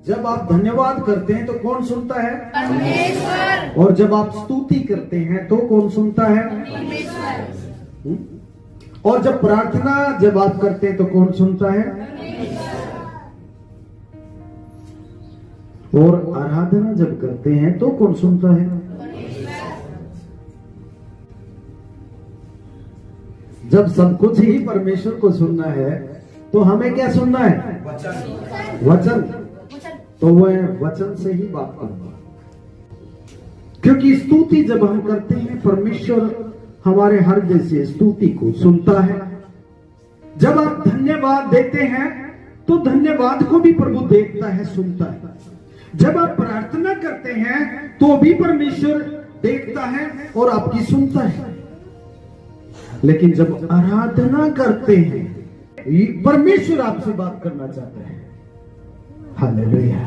जब आप धन्यवाद करते हैं तो कौन सुनता है? परमेश्वर। और जब आप स्तुति करते हैं तो कौन सुनता है? परमेश्वर। और जब प्रार्थना जब आप करते हैं तो कौन सुनता है? और आराधना जब करते हैं तो कौन सुनता है? जब सब कुछ ही परमेश्वर को सुनना है तो हमें क्या सुनना है? वचन। तो वह वचन से ही बात करना, क्योंकि स्तुति जब हम करते हैं परमेश्वर हमारे हृदय से स्तुति को सुनता है। जब आप धन्यवाद देते हैं तो धन्यवाद को भी प्रभु देखता है, सुनता है। जब आप प्रार्थना करते हैं तो भी परमेश्वर देखता है और आपकी सुनता है। लेकिन जब आराधना करते हैं परमेश्वर आपसे बात करना चाहता है। हालेलुया।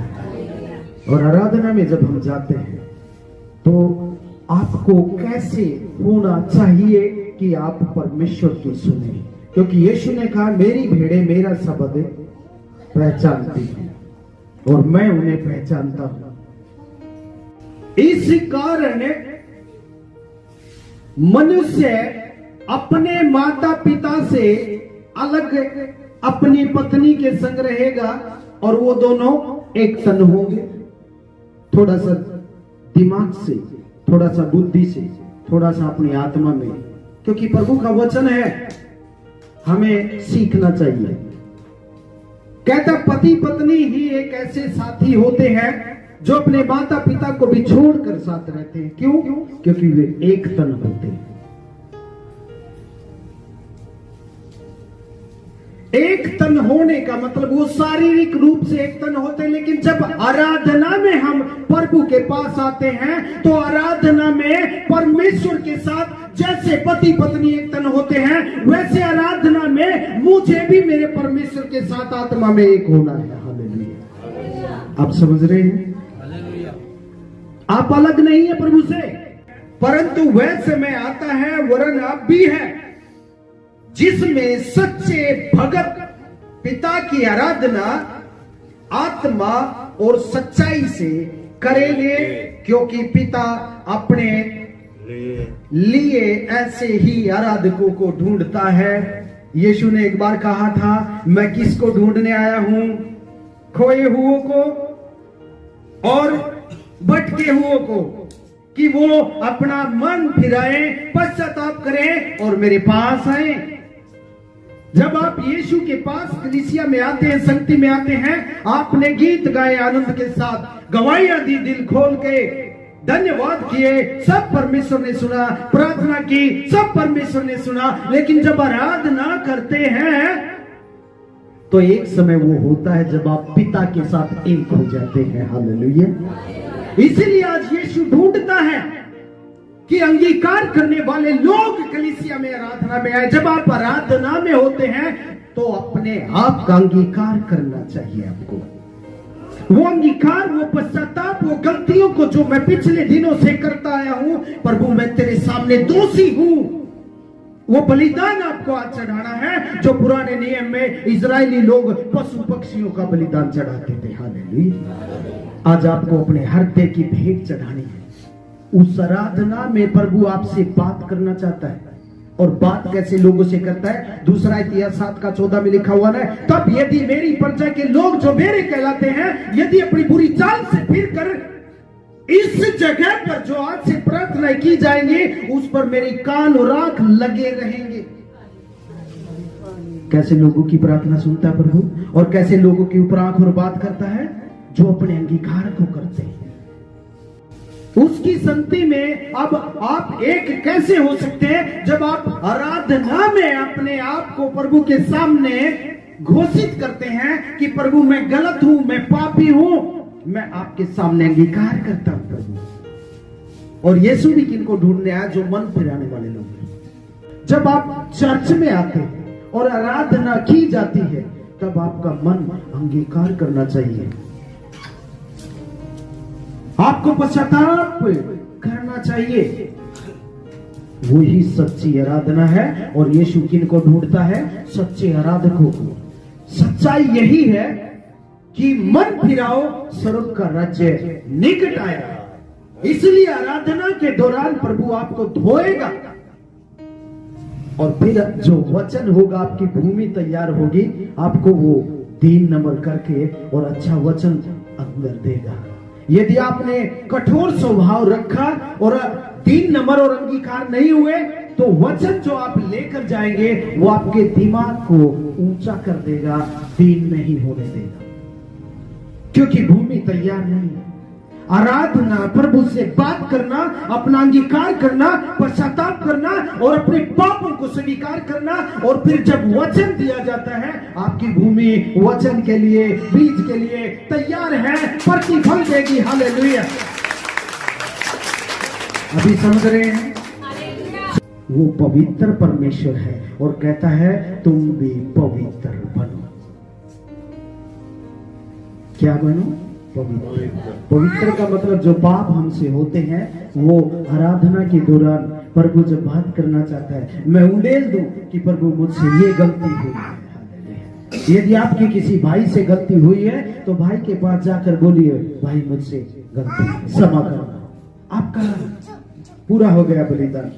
और आराधना में जब हम जाते हैं तो आपको कैसे होना चाहिए कि आप परमेश्वर की सुने, क्योंकि यीशु ने कहा मेरी भेड़ें मेरा शब्द पहचानती हैं और मैं उन्हें पहचानता हूं। इस कारण मनुष्य अपने माता पिता से अलग अपनी पत्नी के संग रहेगा और वो दोनों एक तन होंगे। थोड़ा सा दिमाग से, थोड़ा सा बुद्धि से, थोड़ा सा अपनी आत्मा में, क्योंकि प्रभु का वचन है, हमें सीखना चाहिए। कहता पति पत्नी ही एक ऐसे साथी होते हैं जो अपने माता पिता को भी छोड़कर साथ रहते हैं। क्यों? क्योंकि वे एक तन होते हैं। एक तन होने का मतलब वो शारीरिक रूप से एक तन होते हैं, लेकिन जब आराधना में हम प्रभु के पास आते हैं तो आराधना में परमेश्वर के साथ जैसे पति पत्नी एक तन होते हैं, वैसे आराधना में मुझे भी मेरे परमेश्वर के साथ आत्मा में एक होना है। हालेलुया। आप समझ रहे हैं? आप अलग नहीं है प्रभु से, परंतु वह समय आता है वरन आप भी है जिसमें सच्चे भगत पिता की आराधना आत्मा और सच्चाई से करेंगे, क्योंकि पिता अपने लिए ऐसे ही आराधकों को ढूंढता है। यीशु ने एक बार कहा था, मैं किसको ढूंढने आया हूं? खोए हुओं को और भटके हुओं को, कि वो अपना मन फिराएं, पश्चाताप करें और मेरे पास आए। जब आप यीशु के पास कलीसिया में आते हैं, संगति में आते हैं, आपने गीत गाए आनंद के साथ, गवाहियां दी दिल खोल के, धन्यवाद किए, सब परमेश्वर ने सुना, प्रार्थना की, सब परमेश्वर ने सुना। लेकिन जब आराधना करते हैं तो एक समय वो होता है जब आप पिता के साथ एक हो जाते हैं। हालेलुया। इसीलिए आज यीशु ढूंढता है कि अंगीकार करने वाले लोग कलीसिया में आराधना में आए। जब आप आराधना में होते हैं तो अपने आप का अंगीकार करना चाहिए आपको। वो अंगीकार, वो पश्चाताप, वो गलतियों को जो मैं पिछले दिनों से करता आया हूं, प्रभु मैं तेरे सामने दोषी हूं, वो बलिदान आपको आज चढ़ाना है जो पुराने नियम में इजरायली लोग पशु पक्षियों का बलिदान चढ़ाते थे। हालेलुया। आज आपको अपने हृदय की भेंट चढ़ानी है। उस आराधना में प्रभु आपसे बात करना चाहता है। और बात कैसे लोगों से करता है? दूसरा इतिहास 7:14 में लिखा हुआ है, तब यदि मेरी प्रजा के लोग जो मेरे कहलाते हैं यदि अपनी बुरी चाल से फिरकर इस जगह पर जो आज से प्रार्थना की जाएंगी उस पर मेरी कान और आंख लगे रहेंगे। कैसे लोगों की प्रार्थना सुनता है प्रभु, और कैसे लोगों के ऊपर आंख और बात करता है? जो अपने अंगीकार को करते हैं। उसकी संगति में अब आप एक कैसे हो सकते हैं? जब आप आराधना में अपने आप को प्रभु के सामने घोषित करते हैं कि प्रभु मैं गलत हूं, मैं पापी हूं, मैं आपके सामने अंगीकार करता हूं प्रभु। और यीशु भी किनको ढूंढने आया? जो मन फिराने वाले लोग हैं। जब आप चर्च में आते हैं और आराधना की जाती है तब आपका मन अंगीकार करना चाहिए, आपको पश्चाताप करना चाहिए। वही सच्ची आराधना है। और यीशु किनको ढूंढता है? सच्चे आराधकों को। सच्चाई यही है कि मन फिराओ, स्वर्ग का राज्य निकट आया। इसलिए आराधना के दौरान प्रभु आपको धोएगा और फिर जो वचन होगा, आपकी भूमि तैयार होगी, आपको वो 3 नंबर करके और अच्छा वचन अंदर देगा। यदि आपने कठोर स्वभाव रखा और 3 नंबर और अंगीकार नहीं हुए, तो वचन जो आप लेकर जाएंगे वो आपके दिमाग को ऊंचा कर देगा, 3 नहीं होने देगा, क्योंकि भूमि तैयार नहीं है। आराधना, प्रभु से बात करना, अपना अंगीकार करना, पश्चाताप करना और अपने पापों को स्वीकार करना, और फिर जब वचन दिया जाता है, आपकी भूमि वचन के लिए, बीज के लिए तैयार है, प्रतिफल देगी। हालेलुया। अभी समझ रहे हैं? वो पवित्र परमेश्वर है और कहता है तुम भी पवित्र बनो। क्या बनो? पवित्र। पवित्र का मतलब जो पाप हमसे होते हैं, वो आराधना के दौरान प्रभु जब बात करना चाहता है, मैं उंडेल दूं कि प्रभु मुझसे ये गलती हुई है। यदि आपकी किसी भाई से गलती हुई है, तो भाई के पास जाकर बोलिए, भाई मुझसे गलती, क्षमा करना, आपका पूरा हो गया बलिदान।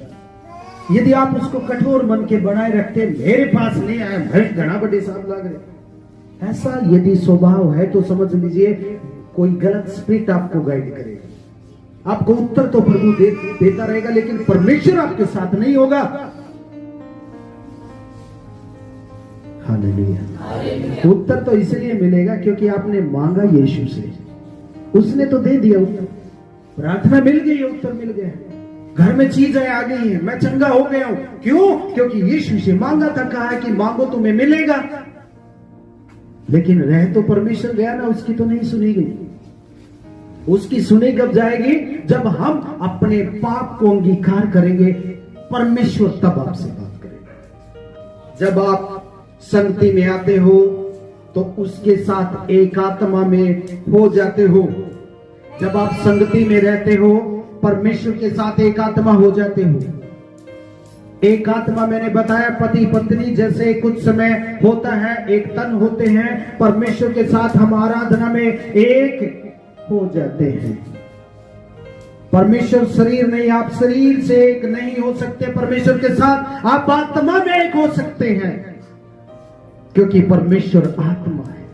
यदि आप उसको कठोर मन के बनाए रखते, मेरे पास नहीं आया, मैं घना बड़े साहब लग रहे, ऐसा यदि स्वभाव है, तो समझ लीजिए कोई गलत स्पिरिट आपको गाइड करेगा। आपको उत्तर तो प्रभु देता रहेगा, लेकिन परमेश्वर आपके साथ नहीं होगा। हालेलुया। उत्तर तो इसलिए मिलेगा क्योंकि आपने मांगा यीशु से, उसने तो दे दिया उत्तर। प्रार्थना मिल गई, उत्तर मिल गया। घर में चीजें आ गई हैं, मैं चंगा हो गया हूं। क्यों? क्योंकि यीशु से मांगा था, कहा है कि मांगो तुम्हें मिलेगा। लेकिन रह तो परमेश्वर गया ना, उसकी तो नहीं सुनी गई। उसकी सुनी कब जाएगी? जब हम अपने पाप को अंगीकार करेंगे, परमेश्वर तब आपसे बात करेगा। जब आप संगति में आते हो तो उसके साथ एक आत्मा में हो जाते हो। जब आप संगति में रहते हो, परमेश्वर के साथ एक आत्मा हो जाते हो। एक आत्मा, मैंने बताया पति पत्नी जैसे कुछ समय होता है, एक तन होते हैं। परमेश्वर के साथ हम आराधना में एक हो जाते हैं। परमेश्वर शरीर नहीं, आप शरीर से एक नहीं हो सकते। परमेश्वर के साथ आप आत्मा में एक हो सकते हैं, क्योंकि परमेश्वर आत्मा है,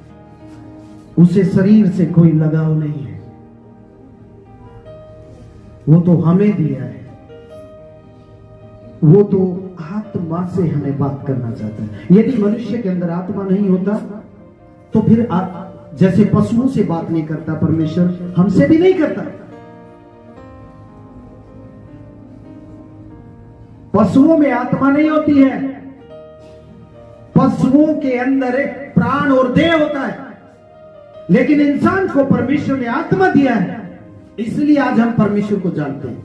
उसे शरीर से कोई लगाव नहीं है। वो तो हमें दिया है, वो तो आत्मा से हमें बात करना चाहता है। यदि मनुष्य के अंदर आत्मा नहीं होता, तो फिर जैसे पशुओं से बात नहीं करता परमेश्वर, हमसे भी नहीं करता। पशुओं में आत्मा नहीं होती है, पशुओं के अंदर प्राण और देह होता है, लेकिन इंसान को परमेश्वर ने आत्मा दिया है। इसलिए आज हम परमेश्वर को जानते हैं,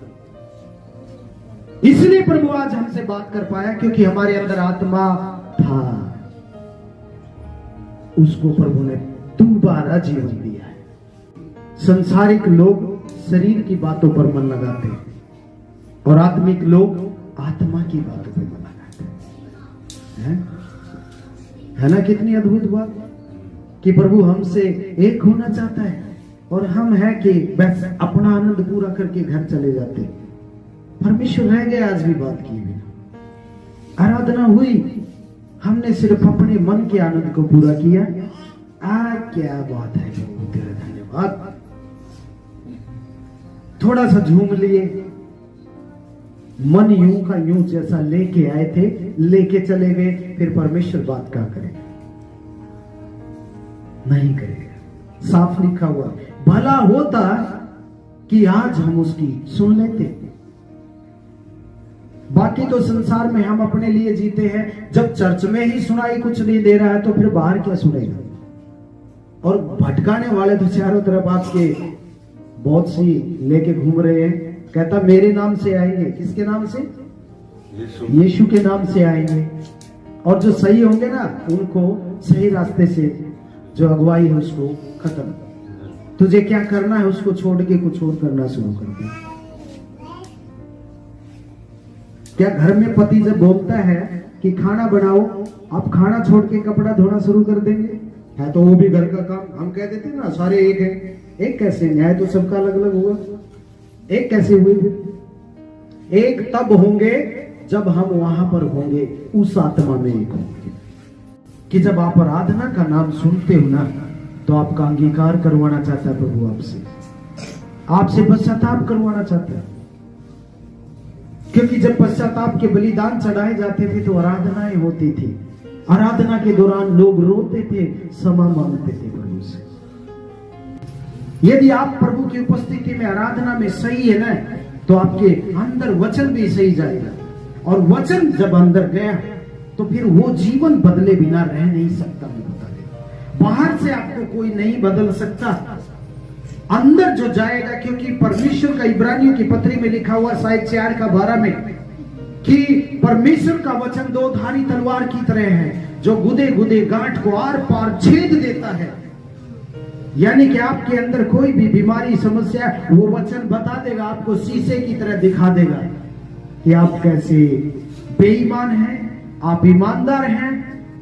इसलिए प्रभु आज हमसे बात कर पाया, क्योंकि हमारे अंदर आत्मा था, उसको प्रभु ने दोबारा जीवन दिया है। संसारिक लोग शरीर की बातों पर मन लगाते हैं और आत्मिक लोग आत्मा की बातों पर मन लगाते हैं। है ना? कितनी अद्भुत बात कि प्रभु हमसे एक होना चाहता है, और हम है कि बस अपना आनंद पूरा करके घर चले जाते। परमेश्वर रह गए आज भी बात किए बिना। आराधना हुई, हमने सिर्फ अपने मन के आनंद को पूरा किया। क्या बात है प्रभु, तेरा धन्यवाद। थोड़ा सा झूम लिए, मन यूं का यूं जैसा लेके आए थे, लेके चले गए। फिर परमेश्वर बात क्या करेगा? नहीं करेगा। साफ लिखा हुआ, भला होता कि आज हम उसकी सुन लेते। बाकी तो संसार में हम अपने लिए जीते हैं। जब चर्च में ही सुनाई कुछ नहीं दे रहा है, तो फिर बाहर क्या सुनेगा? और भटकाने वाले तो चारों तरफ आपके बहुत सी लेके घूम रहे हैं। कहता मेरे नाम से आएंगे। किसके नाम से? यीशु के नाम से आएंगे। और जो सही होंगे ना, उनको सही रास्ते से जो अगुवाई है उसको खत्म। तुझे क्या करना है उसको छोड़ के कुछ और करना शुरू कर दे। क्या घर में पति जब बोलता है कि खाना बनाओ, आप खाना छोड़ के कपड़ा धोना शुरू कर देंगे? है तो वो भी घर का काम। हम कह देते ना सारे एक है, एक कैसे? न्याय तो सबका अलग अलग हुआ, एक कैसे हुए? फिर एक तब होंगे जब हम वहां पर होंगे, उस आत्मा में एक होंगे कि जब आप आराधना का नाम सुनते हो ना, तो आपका अंगीकार करवाना चाहता है प्रभु आपसे, आपसे पश्चाताप करवाना चाहता है। क्योंकि जब पश्चाताप के बलिदान चढ़ाए जाते थे तो आराधनाएं होती थी, आराधना के दौरान लोग रोते थे, क्षमा मांगते थे प्रभु से। यदि आप प्रभु की उपस्थिति में आराधना में सही है ना, तो आपके अंदर वचन भी सही जाएगा, और वचन जब अंदर गया तो फिर वो जीवन बदले बिना रह नहीं सकता। मैं बता दे, बाहर से आपको कोई नहीं बदल सकता, अंदर जो जाएगा। क्योंकि परमेश्वर का इब्रानियों की पत्री में लिखा हुआ शायद 4:12 में कि परमेश्वर का वचन दो धारी तलवार की तरह है, जो गुदे गुदे गांठ को आर पार छेद देता है। यानी कि आपके अंदर कोई भी बीमारी, समस्या, वो वचन बता देगा, आपको शीशे की तरह दिखा देगा कि आप कैसे बेईमान हैं, आप ईमानदार हैं,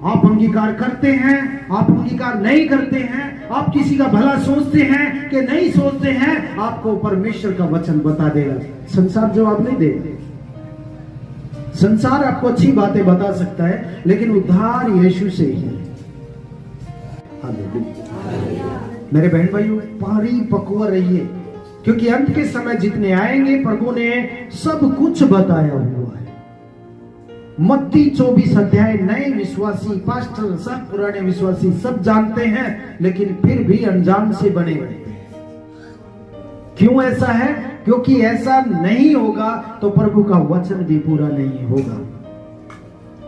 आप अंगीकार करते हैं, आप अंगीकार नहीं करते हैं, आप किसी का भला सोचते हैं कि नहीं सोचते हैं, आपको परमेश्वर का वचन बता देगा। संसार जवाब नहीं देगा। संसार आपको अच्छी बातें बता सकता है, लेकिन उद्धार यीशु से ही है। मेरे बहन भाइयों, परिपक्व रहिए, क्योंकि अंत के समय जितने आएंगे प्रभु ने सब कुछ बताया हुआ है। मत्ती 24 अध्याय नए विश्वासी, पास्टर, सब पुराने विश्वासी सब जानते हैं, लेकिन फिर भी अनजान से बने रहते हैं। क्यों ऐसा है? क्योंकि ऐसा नहीं होगा तो प्रभु का वचन भी पूरा नहीं होगा।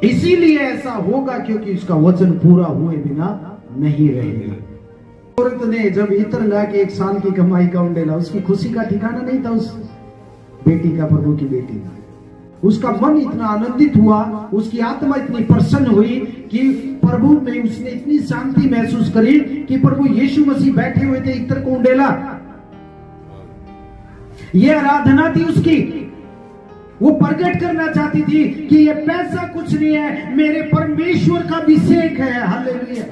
इसीलिए ऐसा होगा क्योंकि उसका वचन पूरा हुए बिना नहीं रहेगा। औरत ने जब इत्र ला के 1 साल की कमाई का उंडेला, उसकी खुशी का ठिकाना नहीं था उस बेटी का, प्रभु की बेटी का। उसका मन इतना आनंदित हुआ, उसकी आत्मा इतनी प्रसन्न हुई कि प्रभु में उसने इतनी शांति महसूस करी कि प्रभु यीशु मसीह बैठे हुए थे, इत्र को उंडेला। यह आराधना थी उसकी। वो प्रकट करना चाहती थी कि ये पैसा कुछ नहीं है, मेरे परमेश्वर का अभिषेक है। हालेलुया।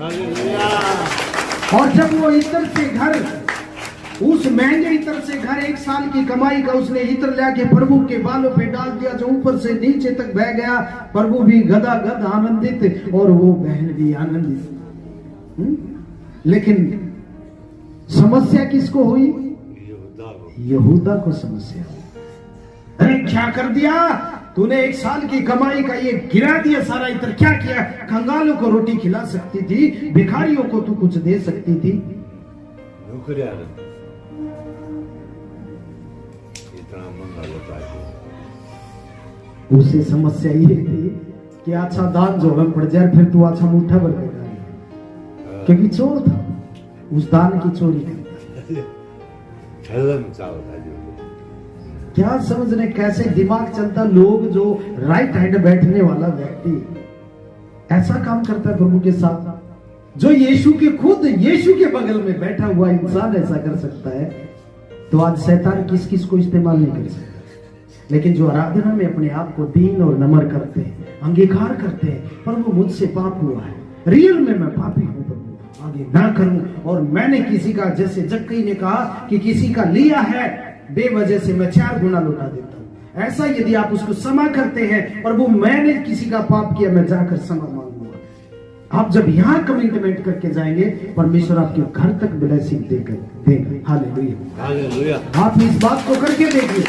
और जब वो इत्र से घर, उस महंगे इत्र से घर, 1 साल की कमाई का उसने इत्र लाके प्रभु के बालों पे डाल दिया, जो ऊपर से नीचे तक बह गया। प्रभु भी गदागद आनंदित और वो बहन भी आनंदित। लेकिन समस्या किसको हुई? यहूदा को समस्या। अरे क्या कर दिया तूने? 1 साल की कमाई का ये गिरा दिया सारा इत्र। क्या किया? कंगालों को रोटी खिला सकती थी, भिखारियों को तू कुछ दे सकती थी। उसे समस्या ये थी कि अच्छा दान जोलन पड़ जाए, फिर तू अच्छा मुट्ठा भर देगा, क्योंकि चोर था, उस दान की चोरी करता। क्या समझ रहे कैसे दिमाग चलता? लोग जो राइट हैंड बैठने वाला व्यक्ति ऐसा काम करता है प्रभु के साथ, जो यीशु के खुद यीशु के बगल में बैठा हुआ इंसान ऐसा कर सकता है, तो आज शैतान किस किस को इस्तेमाल नहीं कर सकता। लेकिन जो आराधना में अपने आप को दीन और नम्र करते हैं, अंगीकार करते हैं, प्रभु मुझसे पाप हुआ है, रियल में मैं पापी हूं प्रभु, आगे ना करूं, और मैंने किसी का, जैसे जक्कई ने कहा कि किसी का लिया है बेवजह से मैं 4 गुना लौटा देता हूं। ऐसा यदि आप उसको क्षमा करते हैं, प्रभु मैंने किसी का पाप किया, मैं जाकर क्षमा मांगूंगा। आप जब यहां कमिटमेंट करके जाएंगे, परमेश्वर आपके घर तक ब्लेसिंग देगा। हालेलुया। आप इस बात को करके देखिए।